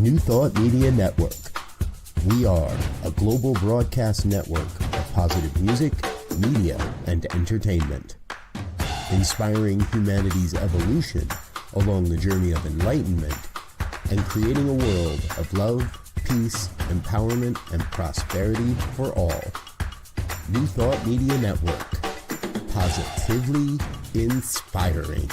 New Thought Media Network. We are a global broadcast network of positive music, media, and entertainment, inspiring humanity's evolution along the journey of enlightenment and creating a world of love, peace, empowerment, and prosperity for all. New Thought Media Network. Positively inspiring.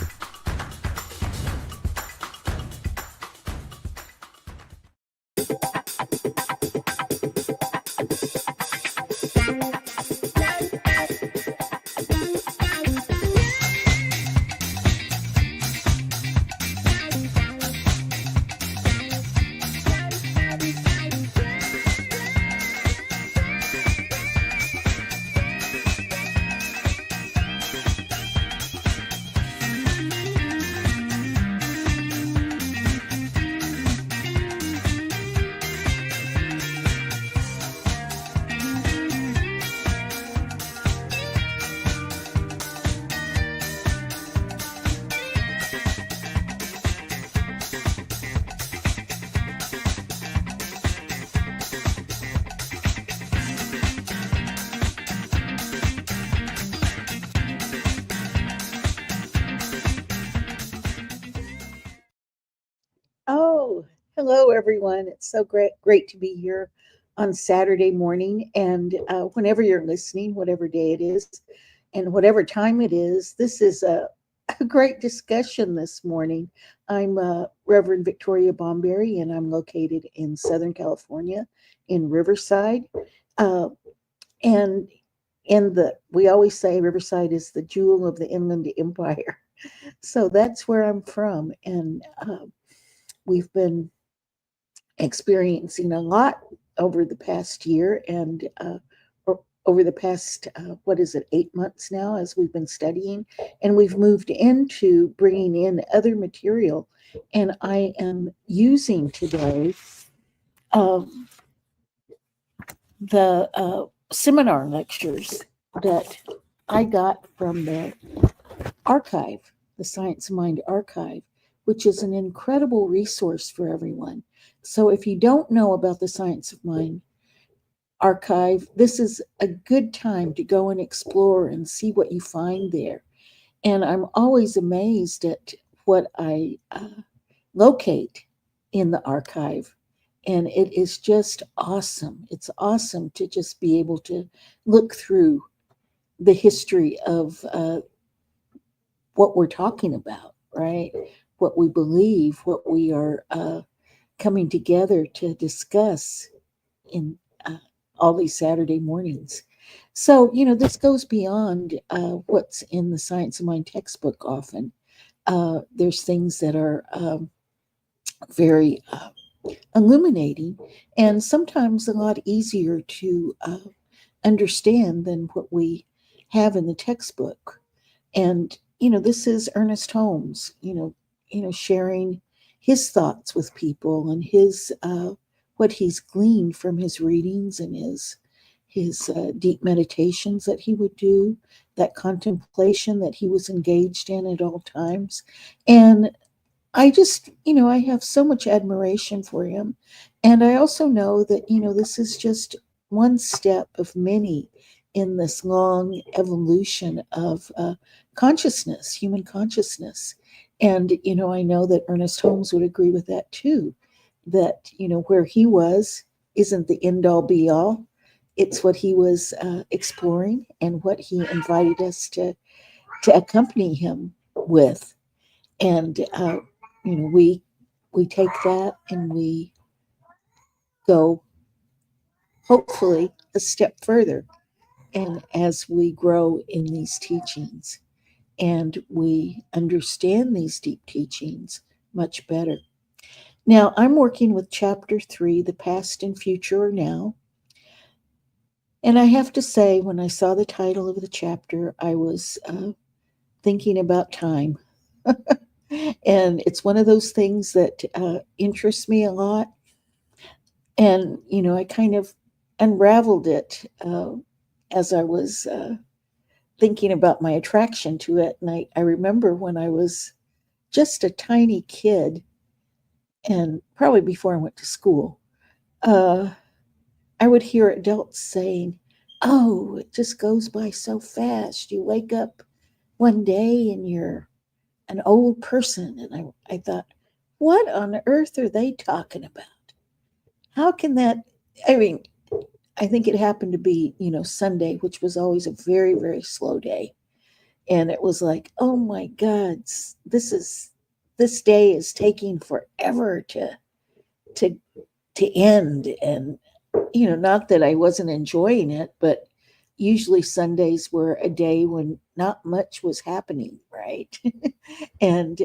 Oh, hello everyone. It's so great to be here on Saturday morning. And whenever you're listening, whatever day it is, and whatever time it is, this is a great discussion this morning. I'm Reverend Victoria Bomberry, and I'm located in Southern California in Riverside. Uh, and we always say Riverside is the jewel of the Inland Empire. So that's where I'm from. And we've been experiencing a lot over the past year and over the past, 8 months now as we've been studying. And we've moved into bringing in other material. And I am using today um, the seminar lectures that I got from the archive, the Science of Mind archive, which is an incredible resource for everyone. So if you don't know about the Science of Mind archive, this is a good time to go and explore and see what you find there. And I'm always amazed at what I locate in the archive. And it is just awesome. It's awesome to just be able to look through the history of what we're talking about, right? What we believe, what we are coming together to discuss in all these Saturday mornings. So, this goes beyond what's in the Science of Mind textbook often. There's things that are very illuminating and sometimes a lot easier to understand than what we have in the textbook. And this is Ernest Holmes, sharing his thoughts with people and his what he's gleaned from his readings and his deep meditations that he would do, that contemplation that he was engaged in at all times. And I just, I have so much admiration for him. And I also know that, this is just one step of many in this long evolution of consciousness, human consciousness. And, I know that Ernest Holmes would agree with that too, that, where he was isn't the end all be all. It's what he was exploring and what he invited us to accompany him with. And, we take that and we go hopefully a step further. And as we grow in these teachings and we understand these deep teachings much better. Now, I'm working with chapter 3, The Past and Future Are Now. And I have to say, when I saw the title of the chapter, I was thinking about time. And it's one of those things that interests me a lot. And, I kind of unraveled it as I was thinking about my attraction to it. And I remember when I was just a tiny kid and probably before I went to school, uh, I would hear adults saying, "Oh, it just goes by so fast. You wake up one day and you're an old person." And I thought, what on earth are they talking about? How can that? I mean, I think it happened to be, Sunday, which was always a very, very slow day. And it was like, oh my God, this day is taking forever to to end. And not that I wasn't enjoying it, but usually Sundays were a day when not much was happening, right? And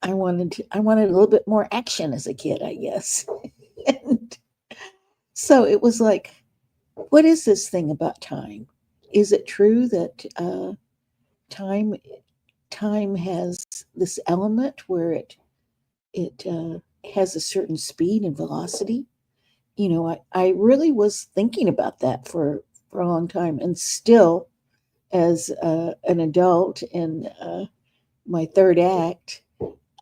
I wanted a little bit more action as a kid, I guess. And so it was like, what is this thing about time? Is it true that time time has this element where it has a certain speed and velocity? I really was thinking about that for a long time, and still, as an adult in my third act,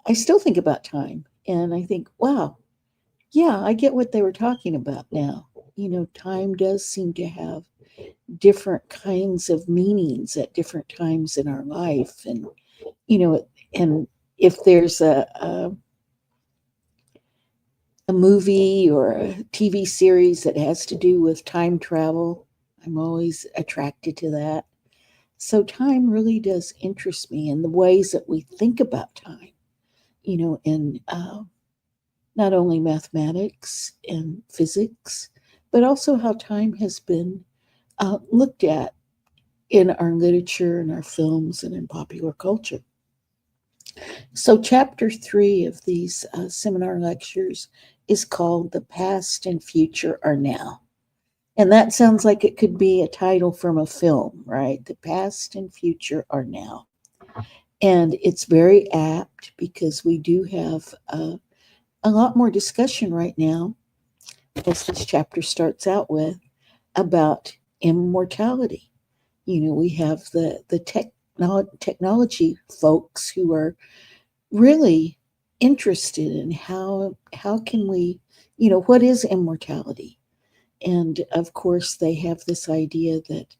I still think about time, and I think, wow, yeah, I get what they were talking about now. Time does seem to have different kinds of meanings at different times in our life, and you know, and if there's a movie or a TV series that has to do with time travel, I'm always attracted to that. So time really does interest me in the ways that we think about time, in not only mathematics and physics, but also how time has been looked at in our literature and our films and in popular culture. So, chapter 3 of these seminar lectures is called The Past and Future Are Now. And that sounds like it could be a title from a film, right? The past and future are now. And it's very apt because we do have a lot more discussion right now, as this chapter starts out with, about immortality. We have the technology folks who are really interested in how can we, what is immortality? And of course, they have this idea that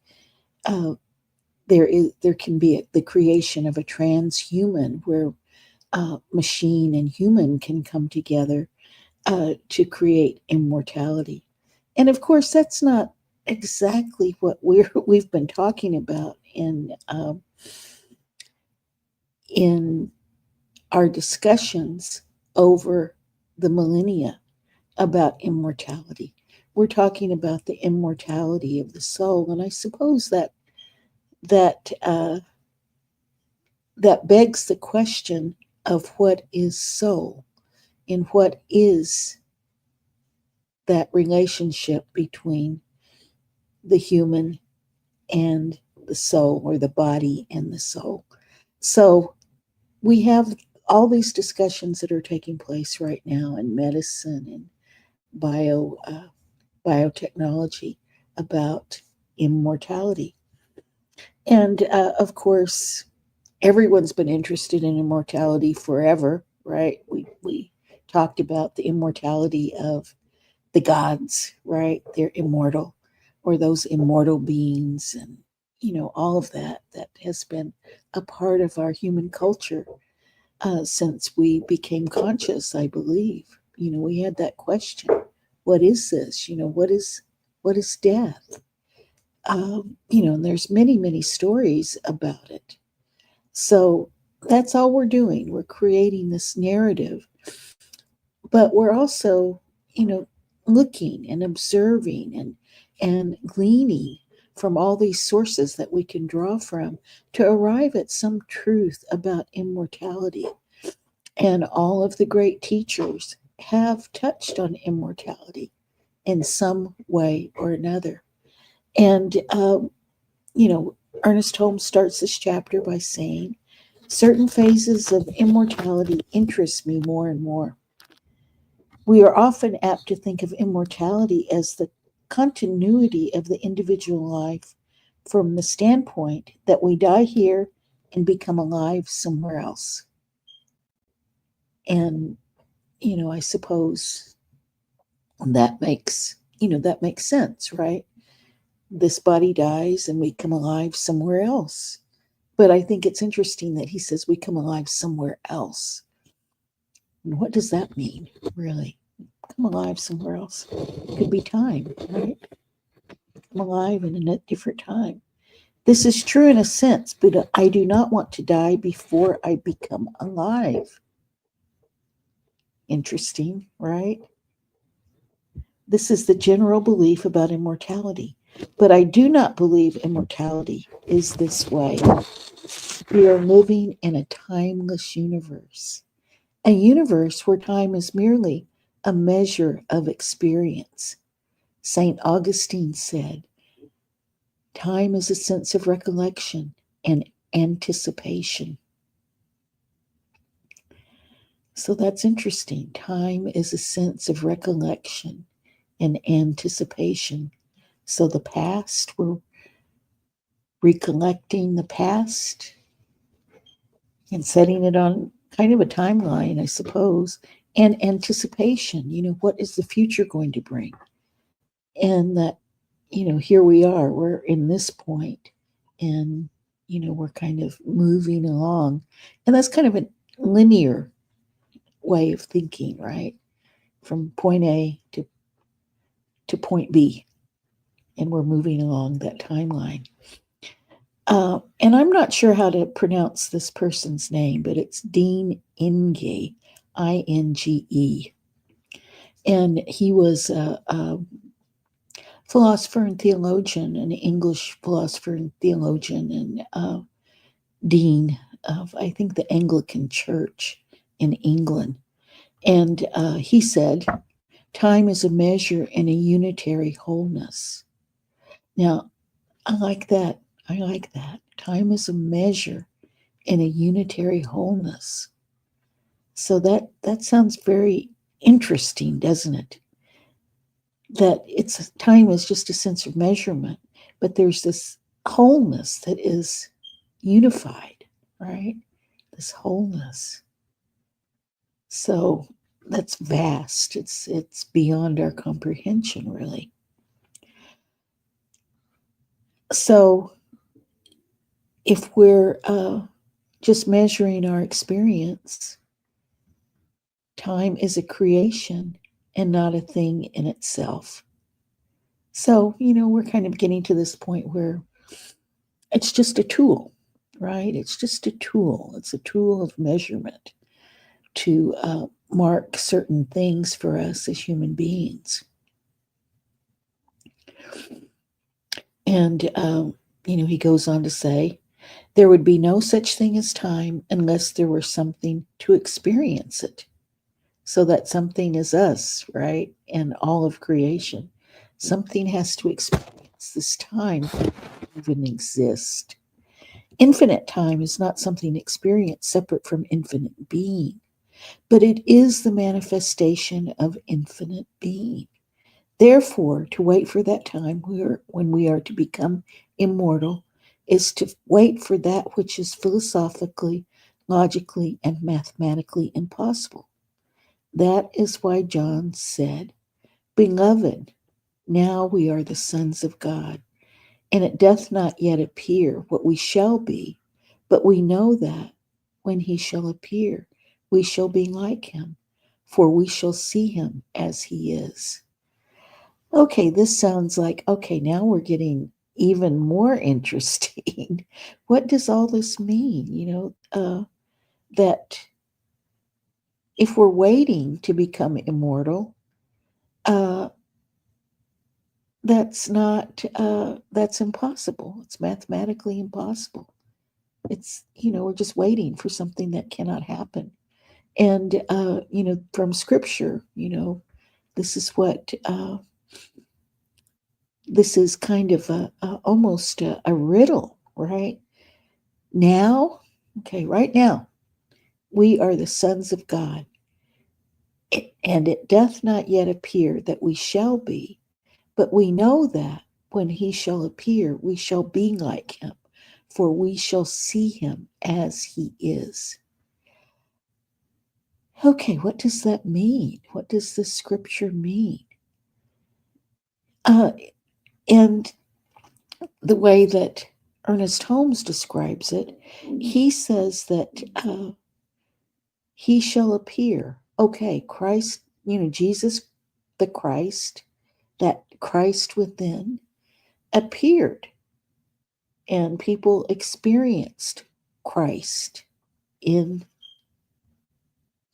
there can be the creation of a transhuman where machine and human can come together to create immortality. And of course, that's not exactly what we've been talking about in our discussions over the millennia about immortality. We're talking about the immortality of the soul, and I suppose that that begs the question of what is soul and what is that relationship between the human and the soul, or the body and the soul. So we have all these discussions that are taking place right now in medicine and biotechnology about immortality. And of course, everyone's been interested in immortality forever, right? We talked about the immortality of the gods, right? They're immortal, or those immortal beings, and all of that has been a part of our human culture since we became conscious, I believe. We had that question: what is this? What is death? And there's many, many stories about it. So that's all we're doing. We're creating this narrative, but we're also, looking and observing and gleaning from all these sources that we can draw from to arrive at some truth about immortality. And all of the great teachers have touched on immortality in some way or another. And, Ernest Holmes starts this chapter by saying, certain phases of immortality interest me more and more. We are often apt to think of immortality as the continuity of the individual life from the standpoint that we die here and become alive somewhere else. And, I suppose that makes sense, right? This body dies and we come alive somewhere else. But I think it's interesting that he says we come alive somewhere else. And what does that mean, really? Come alive somewhere else. It could be time, right? Come alive in a different time. This is true in a sense, but I do not want to die before I become alive. Interesting, right? This is the general belief about immortality. But I do not believe immortality is this way. We are living in a timeless universe, a universe where time is merely a measure of experience. St. Augustine said, time is a sense of recollection and anticipation. So that's interesting. Time is a sense of recollection and anticipation. So the past, we're recollecting the past and setting it on kind of a timeline, I suppose, and anticipation. What is the future going to bring? And that, here we are, we're in this point, and, we're kind of moving along. And that's kind of a linear way of thinking, right? From point A to point B, and we're moving along that timeline. And I'm not sure how to pronounce this person's name, but it's Dean Inge, Inge. And he was a philosopher and theologian, an English philosopher and theologian, and dean of, I think, the Anglican Church in England. And he said, time is a measure in a unitary wholeness. Now, I like that. Time is a measure in a unitary wholeness. So that sounds very interesting, doesn't it? That time is just a sense of measurement, but there's this wholeness that is unified, right? This wholeness. So that's vast. It's beyond our comprehension, really. So if we're just measuring our experience, time is a creation and not a thing in itself. So, we're kind of getting to this point where it's just a tool, right? It's just a tool. It's a tool of measurement to mark certain things for us as human beings. And, he goes on to say, there would be no such thing as time unless there were something to experience it. So that something is us, right? And all of creation. Something has to experience this time to even exist. Infinite time is not something experienced separate from infinite being, but it is the manifestation of infinite being. Therefore, to wait for that time when we are to become immortal is to wait for that which is philosophically, logically, and mathematically impossible. That is why John said, Beloved, now we are the sons of God, and it doth not yet appear what we shall be, but we know that when he shall appear, we shall be like him, for we shall see him as he is. Okay, this sounds like, okay, now we're getting even more interesting. What does all this mean? That if we're waiting to become immortal, that's impossible. It's mathematically impossible. It's, we're just waiting for something that cannot happen. And, from scripture, this is what, this is kind of almost a riddle, right? Now, right now, we are the sons of God, and it doth not yet appear that we shall be, but we know that when he shall appear, we shall be like him, for we shall see him as he is. Okay, what does that mean? What does this scripture mean? And the way that Ernest Holmes describes it, he says that he shall appear. Okay, Christ, Jesus, the Christ, that Christ within appeared, and people experienced Christ in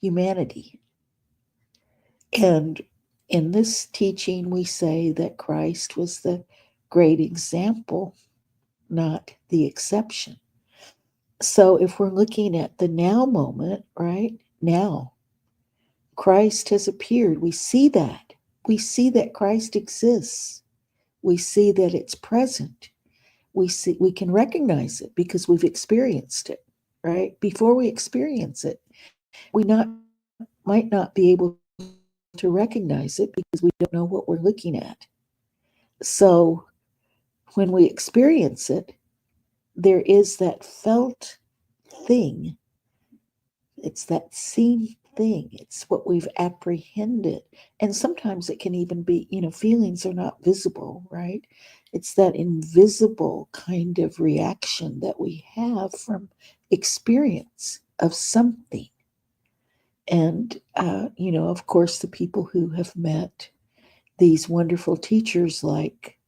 humanity. And in this teaching, we say that Christ was the great example, not the exception. So if we're looking at the now moment, right now, Christ has appeared. We see that. We see that Christ exists. We see that it's present. We can recognize it because we've experienced it, right? Before we experience it, we might not be able to recognize it because we don't know what we're looking at. So when we experience it, there is that felt thing. It's that seen thing. It's what we've apprehended. And sometimes it can even be, feelings are not visible, right? It's that invisible kind of reaction that we have from experience of something. And, of course, the people who have met these wonderful teachers like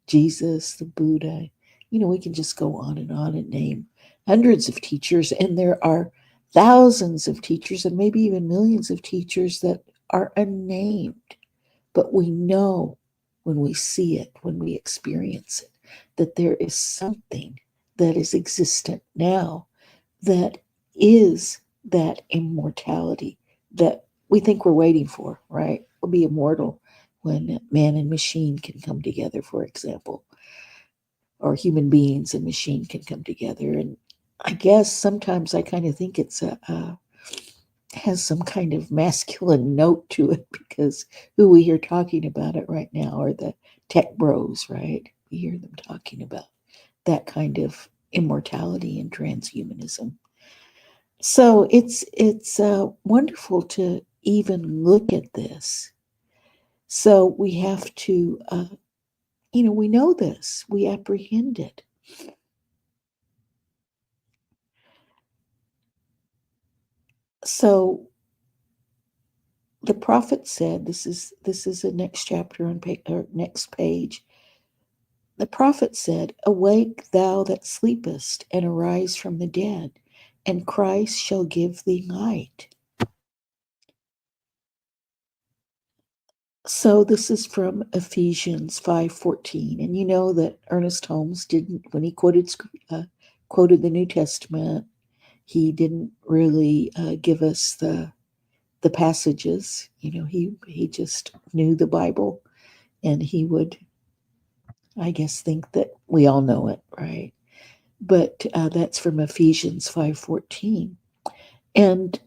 Jesus, the Buddha, we can just go on and name hundreds of teachers. And there are thousands of teachers and maybe even millions of teachers that are unnamed. But we know when we see it, when we experience it, that there is something that is existent now that is that immortality that we think we're waiting for, right? We'll be immortal when man and machine can come together, for example, or human beings and machine can come together. And I guess sometimes I kind of think it's has some kind of masculine note to it because who we hear talking about it right now are the tech bros, right? We hear them talking about that kind of immortality and transhumanism. So it's wonderful to even look at this. So we have to, we know this, we apprehend it. So the prophet said, this is the next chapter on or next page. The prophet said, "Awake, thou that sleepest, and arise from the dead, and Christ shall give thee light." So this is from Ephesians 5:14, and you know that Ernest Holmes didn't, when he quoted the New Testament, he didn't really give us the passages. He just knew the Bible, and he would, I guess, think that we all know it, right? But that's from Ephesians 5:14, and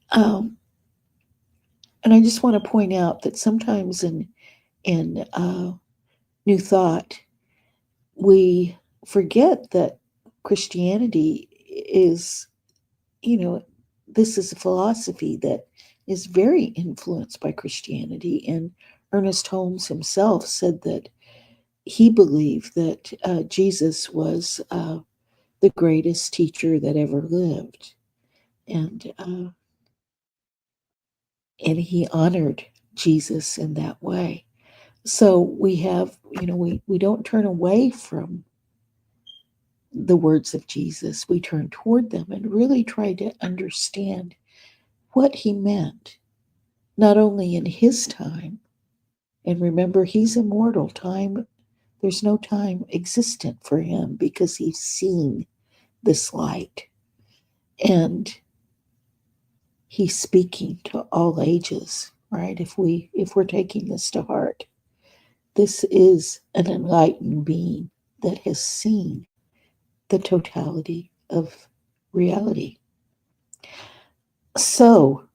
I just want to point out that sometimes in New Thought we forget that Christianity is, this is a philosophy that is very influenced by Christianity. And Ernest Holmes himself said that he believed that Jesus was the greatest teacher that ever lived. And and he honored Jesus in that way. So we have, we don't turn away from the words of Jesus. We turn toward them and really try to understand what he meant, not only in his time, and remember, he's immortal. There's no time existent for him because he's seen this light. And he's speaking to all ages, right? If we're taking this to heart, this is an enlightened being that has seen the totality of reality. So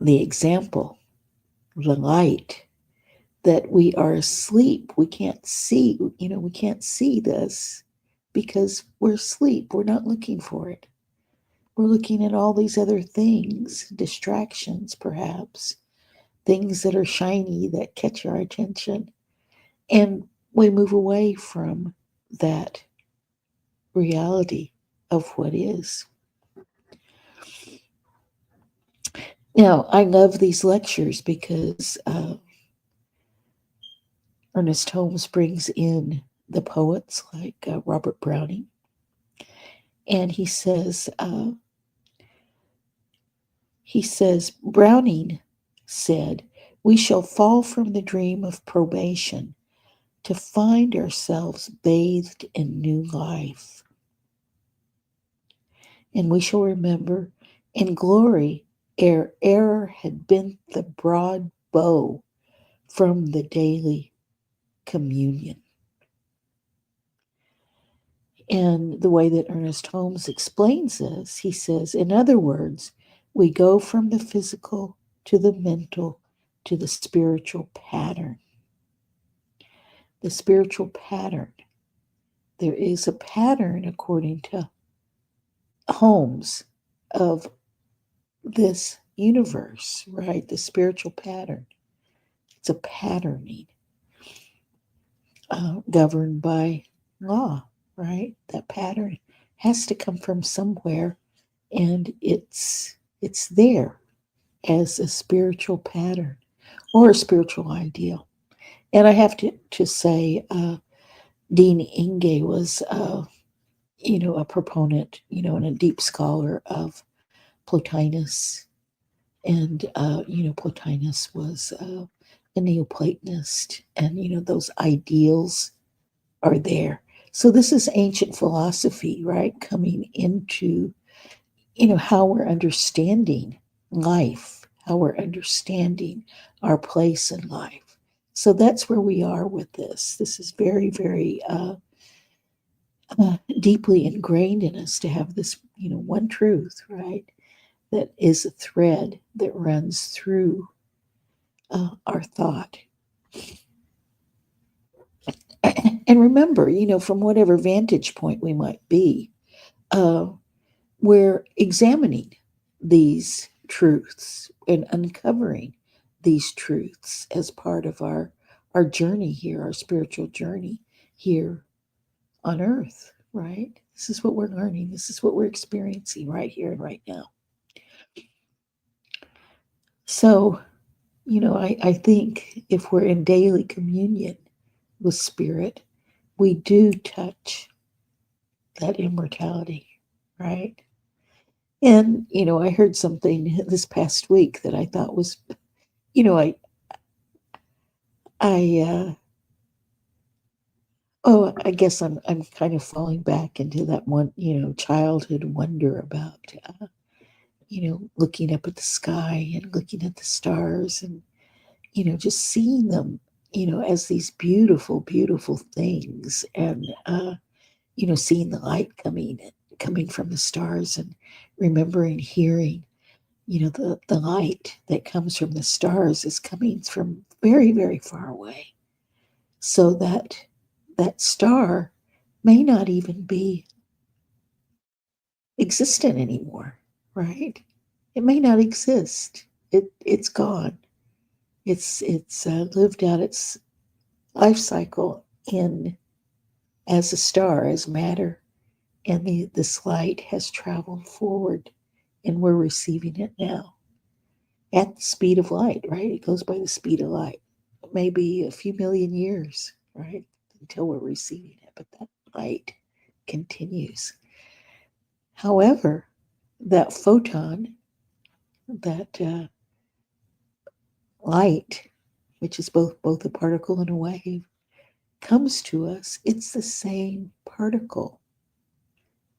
the example, the light, that we are asleep, we can't see, we can't see this because we're asleep, we're not looking for it. We're looking at all these other things, distractions perhaps, things that are shiny that catch our attention. And we move away from that reality of what is. Now, I love these lectures because Ernest Holmes brings in the poets like Robert Browning, and he says, Browning said, "We shall fall from the dream of probation to find ourselves bathed in new life. And we shall remember in glory ere error had bent the broad bow from the daily communion." And the way that Ernest Holmes explains this, he says, in other words, we go from the physical to the mental to the spiritual pattern. The spiritual pattern. There is a pattern, according to Holmes, of this universe, right? The spiritual pattern. It's a patterning governed by law, right? That pattern has to come from somewhere, and it's there as a spiritual pattern or a spiritual ideal. And I have to say, Dean Inge was, a proponent, and a deep scholar of Plotinus. And, Plotinus was a Neoplatonist, and, those ideals are there. So this is ancient philosophy, right? Coming into, how we're understanding life, how we're understanding our place in life. So that's where we are with this. This is very, very deeply ingrained in us to have this, one truth, right? That is a thread that runs through our thought. And remember, from whatever vantage point we might be, we're examining these truths and uncovering these truths as part of our journey here, our spiritual journey here on earth, right? This is what we're learning. This is what we're experiencing right here and right now. So, I think if we're in daily communion with spirit, we do touch that immortality, right? And, I heard something this past week that I thought was, I I guess I'm kind of falling back into that one, childhood wonder about, looking up at the sky and looking at the stars and, just seeing them, as these beautiful, beautiful things, and seeing the light coming from the stars, and remembering hearing, the light that comes from the stars is coming from very, very far away. So that star may not even be existent anymore, right? It may not exist. It's gone. It's lived out its life cycle in as a star, as matter, and this light has traveled forward, and we're receiving it now at the speed of light, right? It goes by the speed of light. It may be a few million years, right, until we're receiving it, but that light continues. However, that photon, that light, which is both a particle and a wave, comes to us. It's the same particle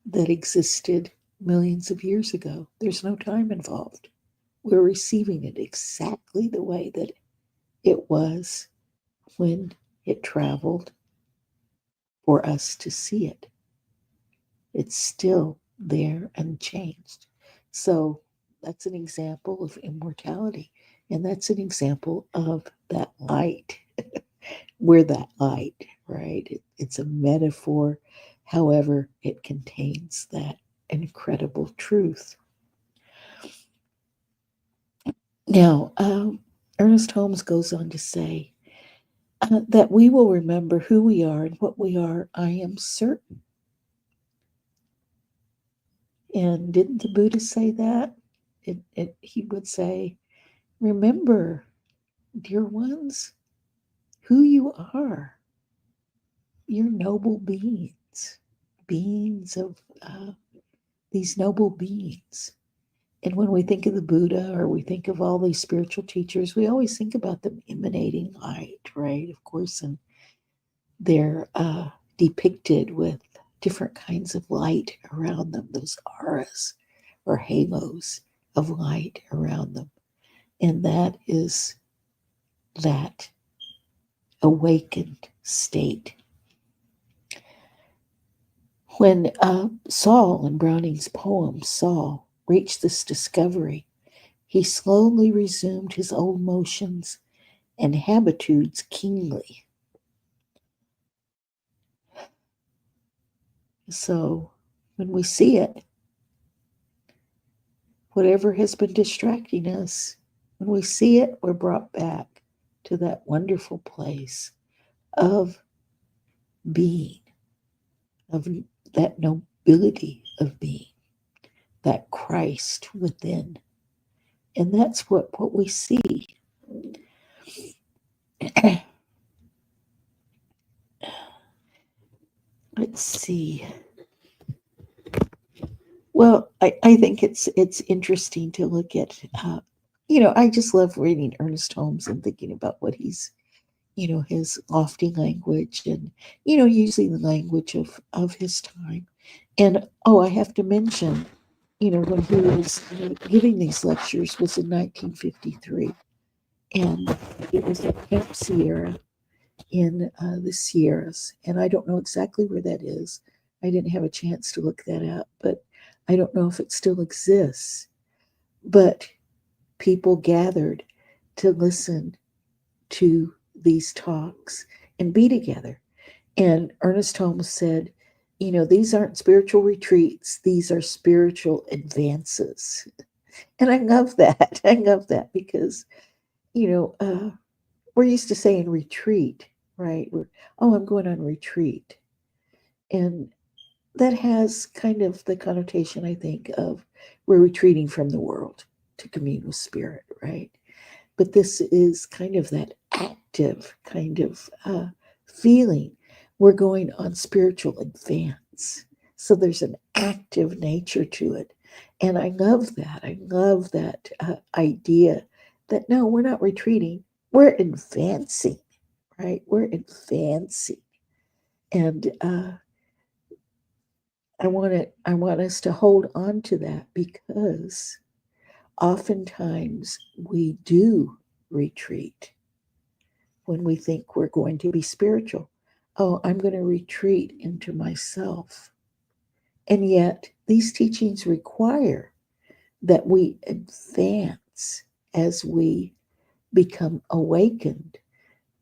that existed millions of years ago. There's no time involved. We're receiving it exactly the way that it was when it traveled for us to see it. It's still there unchanged. So that's an example of immortality. And that's an example of that light. We're that light, right? It's a metaphor. However, it contains that incredible truth. Now, Ernest Holmes goes on to say that we will remember who we are and what we are, I am certain. And didn't the Buddha say that? He would say, remember, dear ones, who you are. You're noble beings, beings of these noble beings. And when we think of the Buddha or we think of all these spiritual teachers, we always think about them emanating light, right? Of course, and they're depicted with different kinds of light around them, those auras or halos of light around them. And that is that awakened state. When Saul, in Browning's poem, Saul, reached this discovery, he slowly resumed his old motions and habitudes keenly. So when we see it, whatever has been distracting us, when we see it, we're brought back to that wonderful place of being, of that nobility of being, that Christ within. And that's what we see. Let's see. Well, I think it's interesting to look at. I just love reading Ernest Holmes and thinking about what he's, his lofty language and, using the language of his time. And I have to mention, when he was giving these lectures was in 1953, and it was at Camp Sierra in the Sierras, and I don't know exactly where that is. I didn't have a chance to look that up, but I don't know if it still exists. But people gathered to listen to these talks and be together. And Ernest Holmes said, these aren't spiritual retreats, these are spiritual advances. And I love that. I love that because, we're used to saying retreat, right? I'm going on retreat. And that has kind of the connotation, I think, of we're retreating from the world to commune with spirit, right? But this is kind of that active kind of feeling. We're going on spiritual advance. So there's an active nature to it. And I love that. I love that idea that no, we're not retreating. We're advancing, right? We're advancing. And I want us to hold on to that because oftentimes we do retreat when we think we're going to be spiritual. I'm going to retreat into myself. And yet these teachings require that we advance as we become awakened.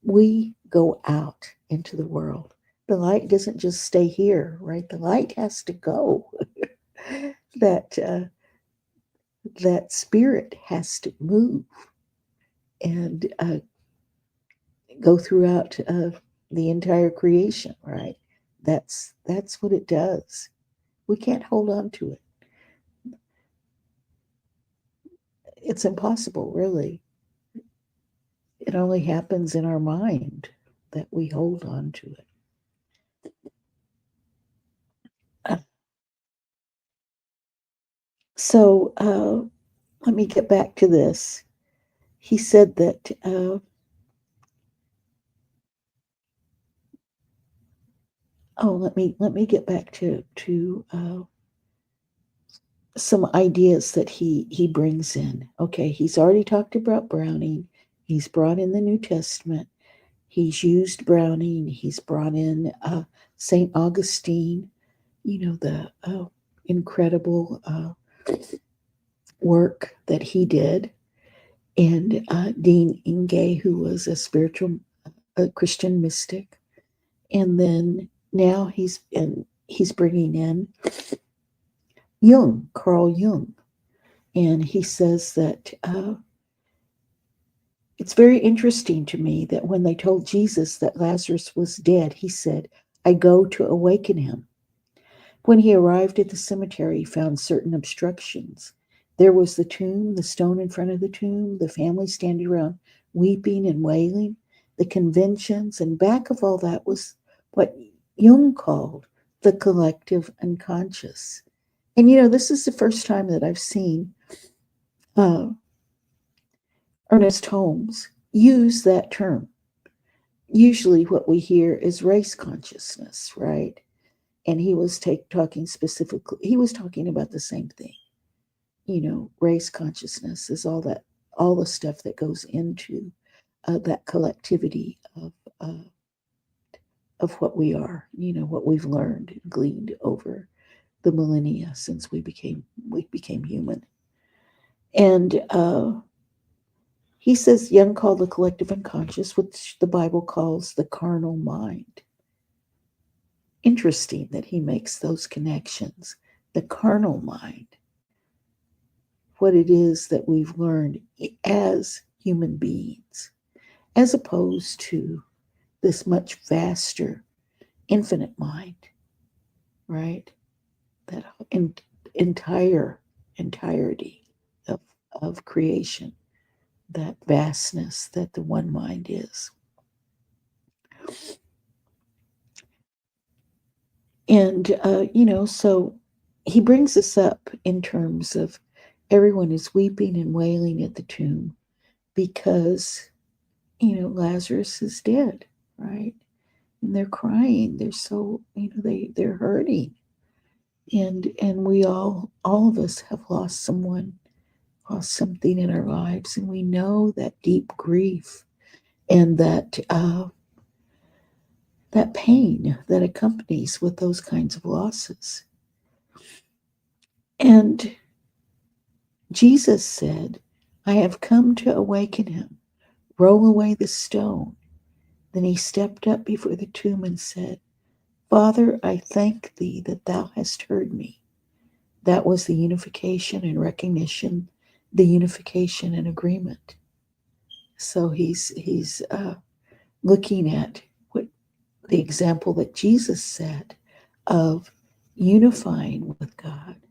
We go out into the world. The light doesn't just stay here, right? The light has to go. That spirit has to move and go throughout the entire creation, right? That's what it does. We can't hold on to it. It's impossible, really. It only happens in our mind that we hold on to it. So let me get back to this. He said that let me get back to some ideas that he brings in. Okay, he's already talked about Browning. He's brought in the New Testament. He's used Browning. He's brought in St. Augustine, the incredible work that he did, and Dean Inge, who was a Christian mystic. And then now he's bringing in Carl Jung. And he says that it's very interesting to me that when they told Jesus that Lazarus was dead, he said, "I go to awaken him." When he arrived at the cemetery, he found certain obstructions. There was the tomb, the stone in front of the tomb, the family standing around weeping and wailing, the conventions, and back of all that was what Jung called the collective unconscious. And this is the first time that I've seen Ernest Holmes use that term. Usually, what we hear is race consciousness, right? And he was talking specifically, he was talking about the same thing. Race consciousness is all the stuff that goes into that collectivity of what we are, what we've learned and gleaned over the millennia since we became human. And he says Jung called the collective unconscious, which the Bible calls the carnal mind. Interesting that he makes those connections. The carnal mind, what it is that we've learned as human beings, as opposed to this much vaster, infinite mind, right? That entirety of creation, that vastness that the one mind is. And, so he brings us up in terms of everyone is weeping and wailing at the tomb because, Lazarus is dead, right? And they're crying. They're so, they're hurting. And we all of us have lost someone, lost something in our lives. And we know that deep grief and that pain that accompanies with those kinds of losses. And Jesus said, "I have come to awaken him. Roll away the stone." Then he stepped up before the tomb and said, "Father, I thank thee that thou hast heard me." That was the unification and recognition, the unification and agreement. So he's looking at what the example that Jesus said of unifying with God,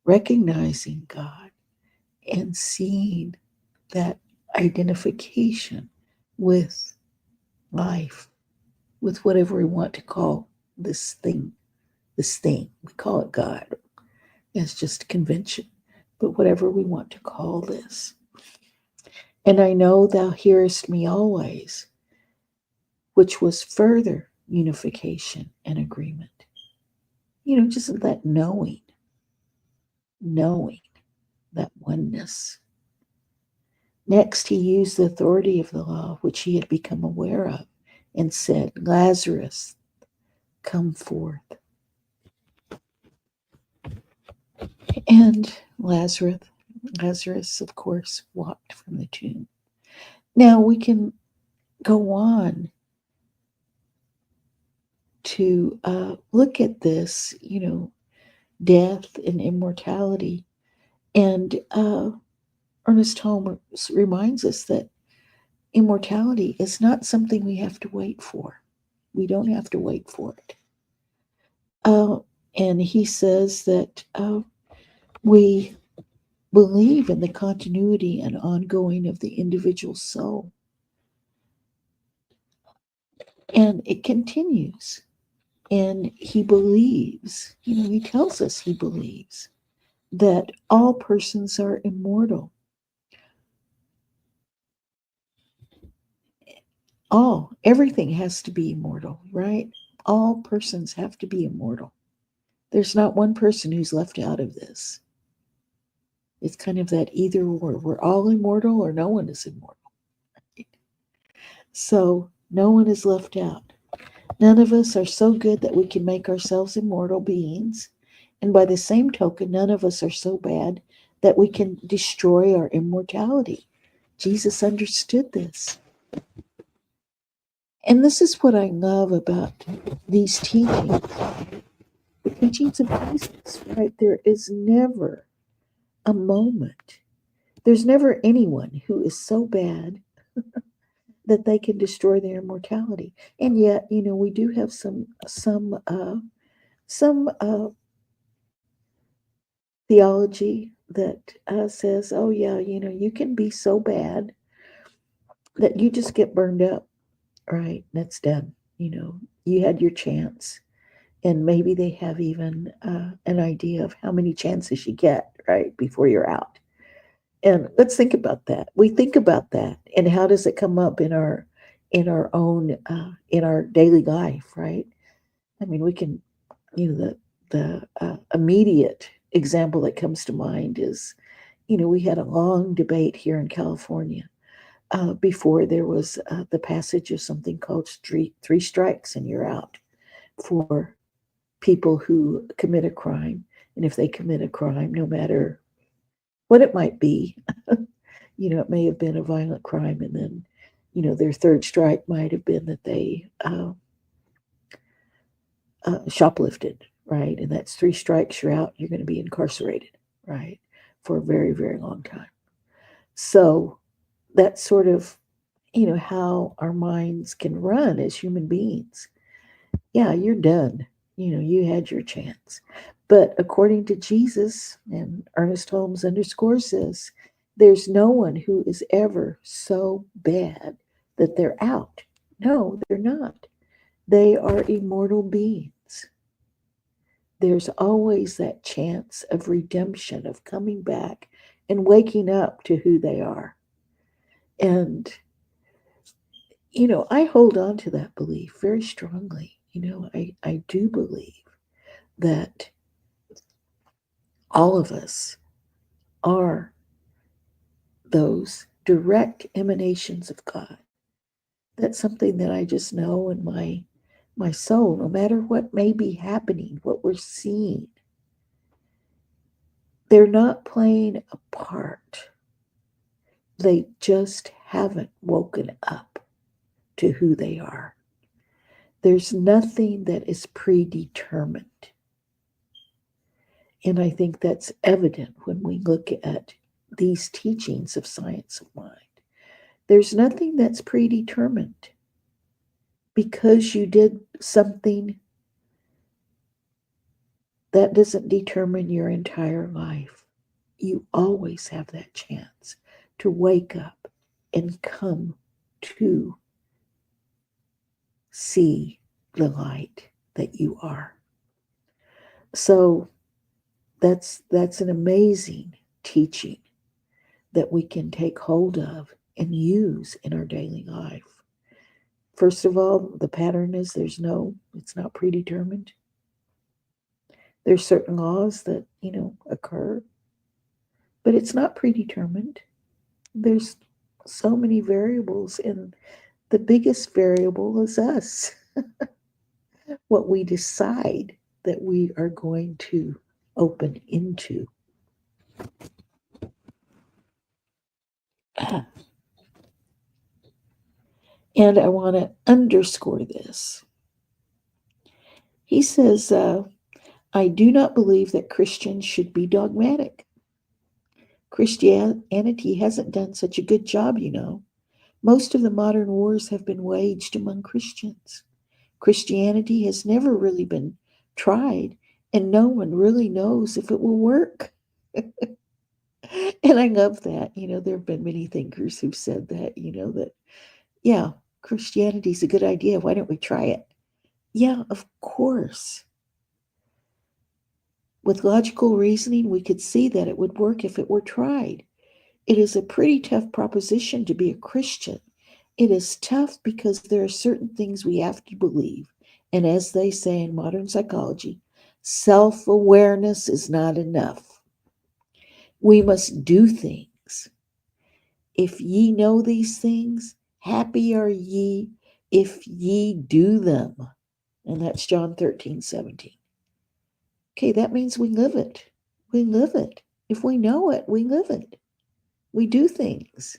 recognizing God, and seeing that identification with life, with whatever we want to call this thing. We call it God. It's just a convention, but whatever we want to call this. "And I know thou hearest me always," which was further unification and agreement. Just that knowing that oneness. Next, he used the authority of the law, which he had become aware of, and said, "Lazarus, come forth." And Lazarus, of course, walked from the tomb. Now we can go on to look at this, death and immortality. And Ernest Holmes reminds us that immortality is not something we have to wait for. We don't have to wait for it. And he says that we believe in the continuity and ongoing of the individual soul. And it continues. And he believes, he tells us he believes that all persons are immortal. Everything has to be immortal, right? All persons have to be immortal. There's not one person who's left out of this. It's kind of that either or. We're all immortal or no one is immortal. Right? So no one is left out. None of us are so good that we can make ourselves immortal beings. And by the same token, none of us are so bad that we can destroy our immortality. Jesus understood this. And this is what I love about these teachings. The teachings of Jesus, right? There is never a moment, there's never anyone who is so bad that they can destroy their immortality. And yet, we do have some theology that says, oh yeah, you can be so bad that you just get burned up, right? That's done. You had your chance, and maybe they have even an idea of how many chances you get, right, before you're out. And let's think about that. We think about that, and how does it come up in our own in our daily life, right? I mean, we can, the immediate example that comes to mind is, we had a long debate here in California before there was the passage of something called three strikes and you're out for people who commit a crime. And if they commit a crime, no matter what it might be, it may have been a violent crime, and then, their third strike might have been that they shoplifted, right? And that's three strikes, you're out, you're going to be incarcerated, right, for a very, very long time. So that's sort of, how our minds can run as human beings. Yeah, you're done. You had your chance. But according to Jesus, and Ernest Holmes underscores this, there's no one who is ever so bad that they're out. No, they're not. They are immortal beings. There's always that chance of redemption, of coming back and waking up to who they are. And, I hold on to that belief very strongly. I do believe that all of us are those direct emanations of God. That's something that I just know in my soul, no matter what may be happening, what we're seeing. They're not playing a part. They just haven't woken up to who they are. There's nothing that is predetermined. And I think that's evident when we look at these teachings of science of mind. There's nothing that's predetermined. Because you did something, that doesn't determine your entire life. You always have that chance to wake up and come to see the light that you are. So that's an amazing teaching that we can take hold of and use in our daily life. First of all, the pattern is it's not predetermined. There's certain laws that, occur, but it's not predetermined. There's so many variables, and the biggest variable is us. What we decide that we are going to open into. And I want to underscore this. He says, I do not believe that Christians should be dogmatic. Christianity hasn't done such a good job, Most of the modern wars have been waged among Christians. Christianity has never really been tried, and no one really knows if it will work. And I love that. There have been many thinkers who've said that, that, yeah, Christianity is a good idea. Why don't we try it? Yeah, of course. With logical reasoning, we could see that it would work if it were tried. It is a pretty tough proposition to be a Christian. It is tough because there are certain things we have to believe. And as they say in modern psychology, self-awareness is not enough. We must do things. If ye know these things, happy are ye if ye do them. And that's John 13:17. Okay, that means we live it. We live it. If we know it, we live it. We do things.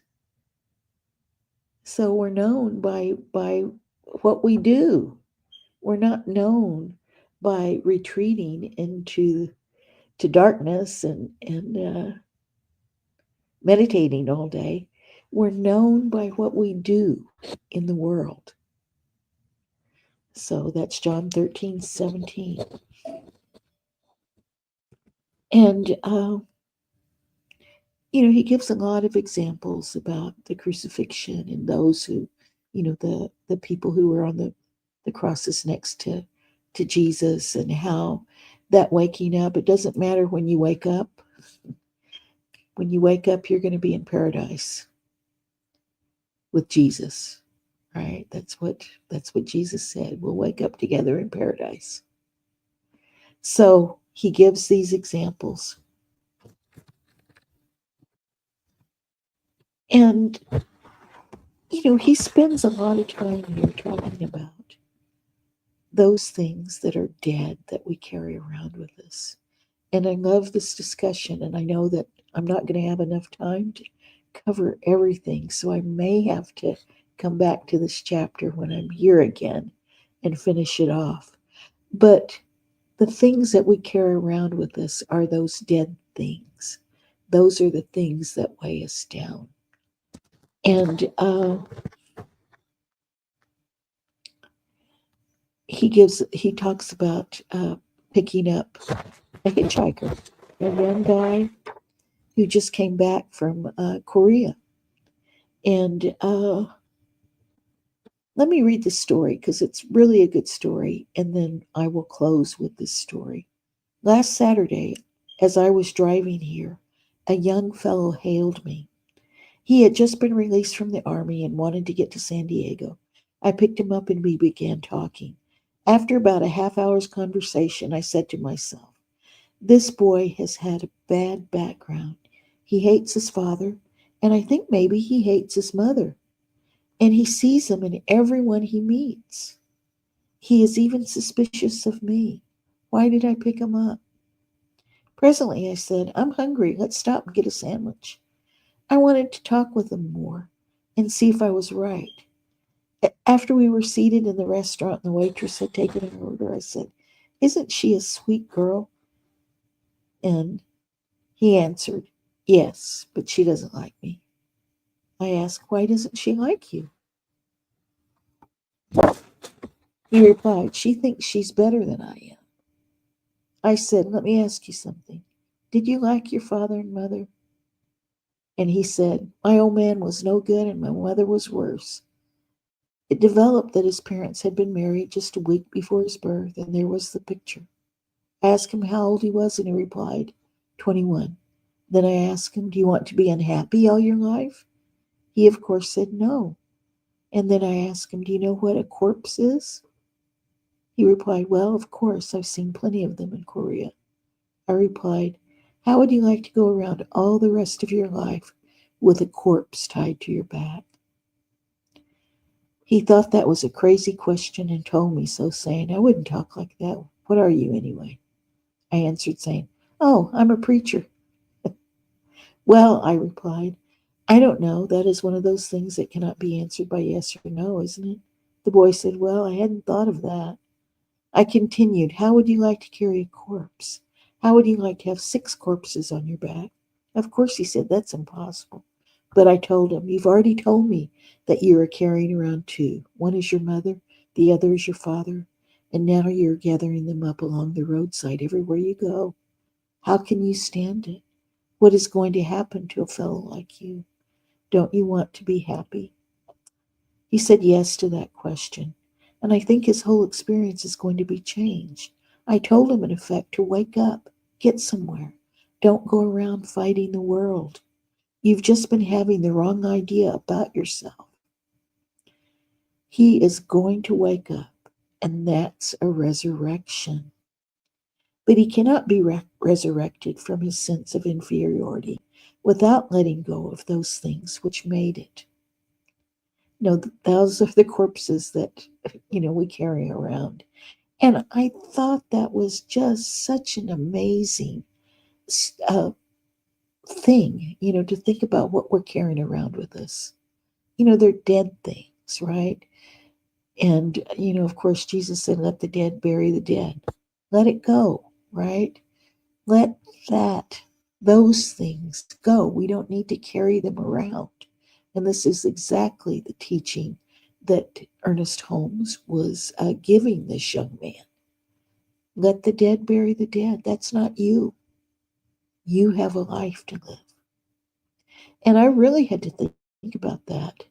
So we're known by what we do. We're not known by retreating into darkness and meditating all day. We're known by what we do in the world. So that's John 13:17. And, he gives a lot of examples about the crucifixion and those who, the people who were on the crosses next to Jesus, and how that waking up, it doesn't matter when you wake up. When you wake up, you're going to be in paradise with Jesus, right? That's what Jesus said. We'll wake up together in paradise. So he gives these examples. And, he spends a lot of time here talking about those things that are dead that we carry around with us. And I love this discussion, and I know that I'm not going to have enough time to cover everything. So I may have to come back to this chapter when I'm here again and finish it off. But the things that we carry around with us are those dead things. Those are the things that weigh us down. And he talks about picking up a hitchhiker, a young guy who just came back from Korea. And let me read the story because it's really a good story, and then I will close with this story. Last Saturday, as I was driving here, a young fellow hailed me. He had just been released from the army and wanted to get to San Diego. I picked him up and we began talking. After about a half hour's conversation, I said to myself, this boy has had a bad background. He hates his father, and I think maybe he hates his mother. And he sees them in everyone he meets. He is even suspicious of me. Why did I pick him up? Presently, I said, I'm hungry. Let's stop and get a sandwich. I wanted to talk with him more and see if I was right. After we were seated in the restaurant and the waitress had taken an order, I said, isn't she a sweet girl? And he answered, yes, but she doesn't like me. I asked, why doesn't she like you? He replied, she thinks she's better than I am. I said, let me ask you something. Did you like your father and mother? And he said, my old man was no good and my mother was worse. It developed that his parents had been married just a week before his birth, and there was the picture. I asked him how old he was, and he replied, 21. Then I asked him, do you want to be unhappy all your life? He, of course, said no. And then I asked him, do you know what a corpse is? He replied, well, of course, I've seen plenty of them in Korea. I replied, how would you like to go around all the rest of your life with a corpse tied to your back? He thought that was a crazy question and told me so, saying, I wouldn't talk like that. What are you anyway? I answered, saying, oh, I'm a preacher. Well, I replied, I don't know. That is one of those things that cannot be answered by yes or no, isn't it? The boy said, well, I hadn't thought of that. I continued, how would you like to carry a corpse? How would you like to have 6 corpses on your back? Of course, he said, that's impossible. But I told him, you've already told me that you are carrying around 2. One is your mother, the other is your father, and now you're gathering them up along the roadside everywhere you go. How can you stand it? What is going to happen to a fellow like you? Don't you want to be happy? He said yes to that question, and I think his whole experience is going to be changed. I told him, in effect, to wake up, get somewhere. Don't go around fighting the world. You've just been having the wrong idea about yourself. He is going to wake up, and that's a resurrection. But he cannot be resurrected from his sense of inferiority without letting go of those things which made it. Those are the corpses that, we carry around. And I thought that was just such an amazing thing, to think about what we're carrying around with us. They're dead things, right? And, of course, Jesus said, let the dead bury the dead. Let it go, right? Let that, those things go. We don't need to carry them around. And this is exactly the teaching that Ernest Holmes was giving this young man. Let the dead bury the dead. That's not you. You have a life to live. And I really had to think about that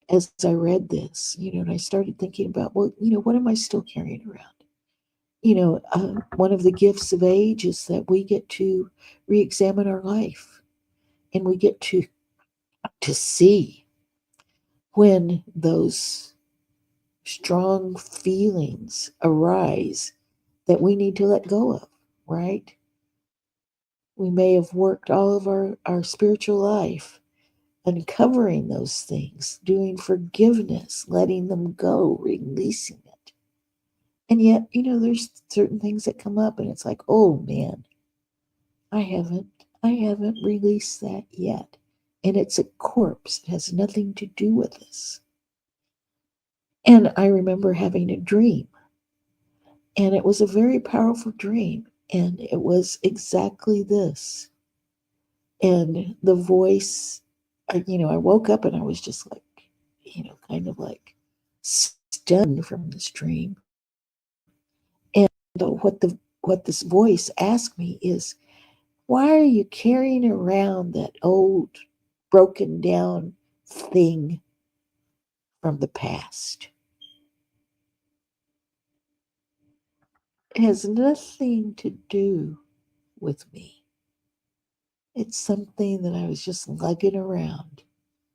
as I read this, and I started thinking about, well, what am I still carrying around? One of the gifts of age is that we get to re-examine our life, and we get to see when those strong feelings arise that we need to let go of, right? We may have worked all of our spiritual life uncovering those things, doing forgiveness, letting them go, releasing it. And yet, there's certain things that come up and it's like, oh man, I haven't released that yet. And it's a corpse. It has nothing to do with this. And I remember having a dream, and it was a very powerful dream. And it was exactly this. And the voice, I woke up and I was just like, kind of like stunned from this dream. And what this voice asked me is, why are you carrying around that old broken down thing from the past? It has nothing to do with me. It's something that I was just lugging around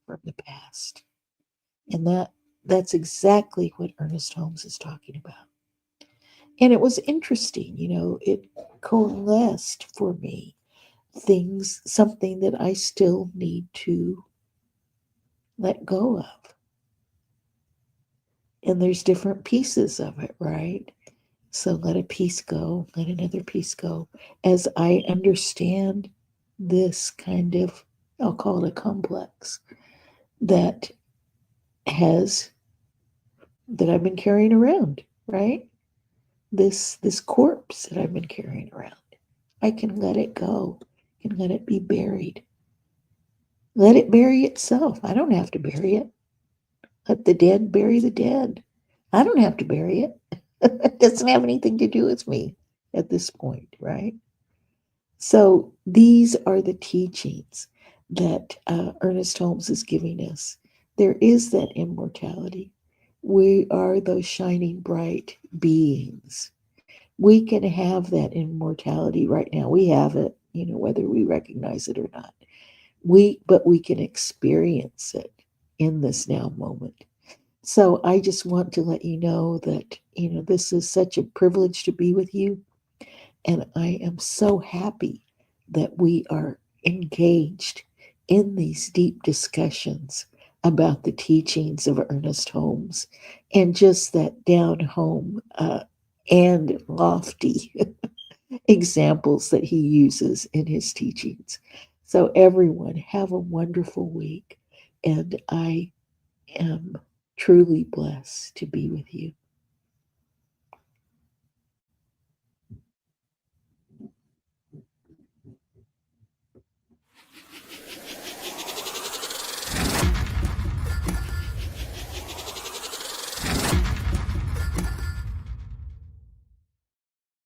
from the past. And that's exactly what Ernest Holmes is talking about. And it was interesting, it coalesced for me something that I still need to let go of. And there's different pieces of it, right? So let a piece go, let another piece go. As I understand this kind of, I'll call it a complex, that has, that I've been carrying around, right? This corpse that I've been carrying around. I can let it go, I can let it be buried. Let it bury itself. I don't have to bury it. Let the dead bury the dead. I don't have to bury it. It doesn't have anything to do with me at this point, right? So these are the teachings that Ernest Holmes is giving us. There is that immortality. We are those shining bright beings. We can have that immortality right now. We have it, whether we recognize it or not. But we can experience it in this now moment. So I just want to let you know that, this is such a privilege to be with you. And I am so happy that we are engaged in these deep discussions about the teachings of Ernest Holmes and just that down home and lofty examples that he uses in his teachings. So, everyone, have a wonderful week. And I am truly blessed to be with you.